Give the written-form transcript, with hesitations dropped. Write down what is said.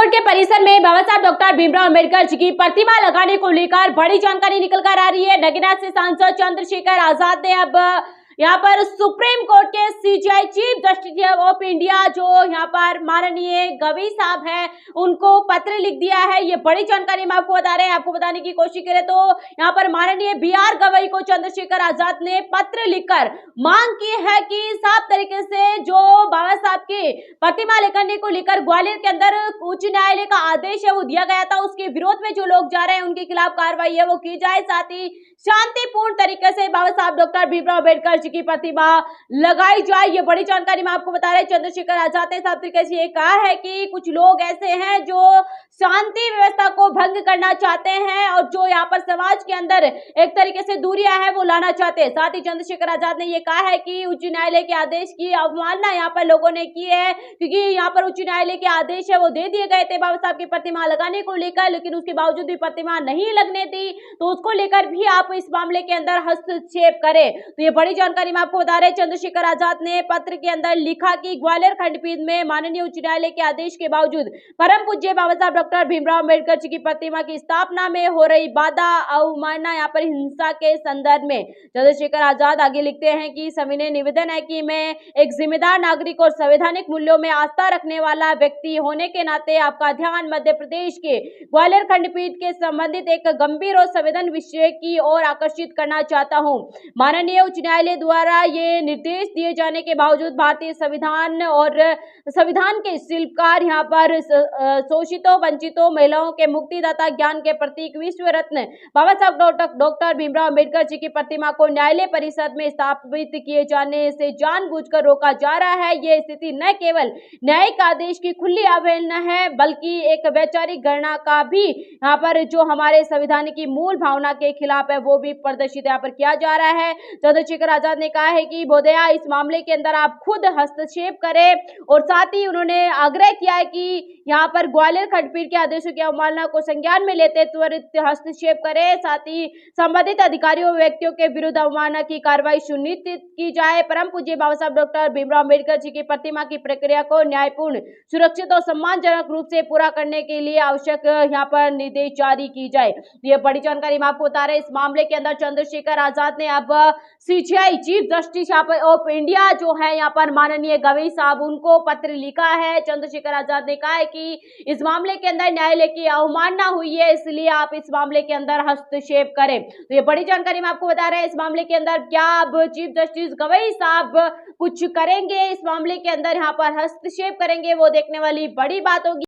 Court के परिसर में बाबा साहब डॉक्टर भीमराव अंबेडकर जी की प्रतिमा लगाने को लेकर बड़ी जानकारी निकल कर आ रही है। नगीना से सांसद चंद्रशेखर आजाद ने अब यहाँ पर सुप्रीम कोर्ट के CJI chief justice of India जो यहाँ पर माननीय गवई साहब हैं उनको पत्र लिख दिया है। ये बड़ी जानकारी हम आपको बता रहे हैं। आपको बताने की कोशिश करें तो यहाँ पर माननीय बीआर गवई को चंद्रशेखर आजाद ने पत्र लिखकर मांग की है कि साफ तरीके से जो बाबा साहब की प्रतिमा लगाने को लेकर ग्वालियर के अंदर उच्च न्यायालय का आदेश है वो दिया गया था, उसके विरोध में जो लोग जा रहे हैं उनके खिलाफ कार्रवाई है वो की जाए। साथ ही शांतिपूर्ण तरीके से बाबा साहब डॉक्टर भीमराव अंबेडकर जी की प्रतिमा लगाई जाए। ये बड़ी जानकारी मैं आपको बता रहे हैं। चंद्रशेखर आजाद ने साफ तरीके से ये कहा है कि कुछ लोग ऐसे हैं जो शांति व्यवस्था को भंग करना चाहते हैं और जो यहाँ पर समाज के अंदर एक तरीके से दूरियां है वो लाना चाहते हैं। साथ ही चंद्रशेखर आजाद ने ये कहा है कि उच्च न्यायालय के आदेश की अवमानना यहाँ पर लोगों ने की है, क्योंकि यहाँ पर उच्च न्यायालय के आदेश है वो दे दिए गए थे बाबा साहब की प्रतिमा लगाने को लेकर, लेकिन उसके बावजूद भी प्रतिमा नहीं लगने दी, तो उसको लेकर भी आप इस मामले के अंदर हस्तक्षेप करें। तो ये बड़ी जानकारी मैं आपको बता रहे हैं। चंद्रशेखर आजाद ने पत्र के अंदर लिखा कि ग्वालियर खंडपीठ में माननीय उच्च न्यायालय के आदेश के बावजूद परम पूज्य बाबा साहब डॉक्टर भीमराव अंबेडकर जी की प्रतिमा की स्थापना में हो रही बाधा अवमानना यहाँ पर हिंसा के संदर्भ में चंद्रशेखर आजाद आगे लिखते हैं कि सविनय निवेदन है कि मैं एक जिम्मेदार नागरिक और संवैधानिक मूल्यों में आस्था रखने वाला व्यक्ति होने के नाते आपका ध्यान मध्य प्रदेश के ग्वालियर खंडपीठ के संबंधित एक गंभीर और संवेदन विषय की ओर आकर्षित करना चाहता हूं। माननीय उच्च न्यायालय द्वारा ये निर्देश दिए जाने के बावजूद भारतीय संविधान और संविधान के शिल्पकार यहाँ पर शोषितों वंचितों महिलाओं के मुक्तिदाता ज्ञान के प्रतीक विश्व रत्न बाबा साहब डॉक्टर भीमराव अंबेडकर जी की प्रतिमा को न्यायालय परिषद में स्थापित किए जाने से जानबूझकर रोका जा रहा है। यह स्थिति न केवल न्यायिक आदेश की खुली अवहेलना है बल्कि एक वैचारिक गणना का भी यहाँ पर जो हमारे संविधान की मूल भावना के खिलाफ है वो भी प्रदर्शित यहाँ पर किया जा रहा है। चंद्रशेखर आजाद ने कहा है कि बोधया इस मामले के अंदर आप खुद हस्तक्षेप करें और साथ ही उन्होंने आग्रह किया है कि यहाँ पर ग्वालियर खंडपीठ के आदेशों की अवमानना को संज्ञान में लेते त्वरित हस्तक्षेप करें। साथ ही संबंधित अधिकारियों व्यक्तियों के विरुद्ध अवमानना की कार्रवाई सुनिश्चित की जाए। परम पूज्य बाबा साहब डॉक्टर भीमराव अंबेडकर जी की प्रतिमा की प्रक्रिया को न्यायपूर्ण सुरक्षित और सम्मानजनक रूप से पूरा करने के लिए आवश्यक यहाँ पर निर्देश जारी की जाए। ये बड़ी जानकारी मैं आपको बता रहे हैं। इस मामले के अंदर चंद्रशेखर आजाद ने अब CJI chief justice of India जो है यहाँ पर माननीय गवई साहब उनको पत्र लिखा है। चंद्रशेखर आजाद ने कहा है कि इस मामले के अंदर न्यायालय की अवमानना हुई है, इसलिए आप इस मामले के अंदर हस्तक्षेप करें। तो ये बड़ी जानकारी मैं आपको बता रहे हैं। इस मामले के अंदर क्या अब चीफ जस्टिस गवई साहब कुछ करेंगे, इस मामले के अंदर यहाँ पर हस्तक्षेप करेंगे, वो देखने वाली बड़ी बात होगी।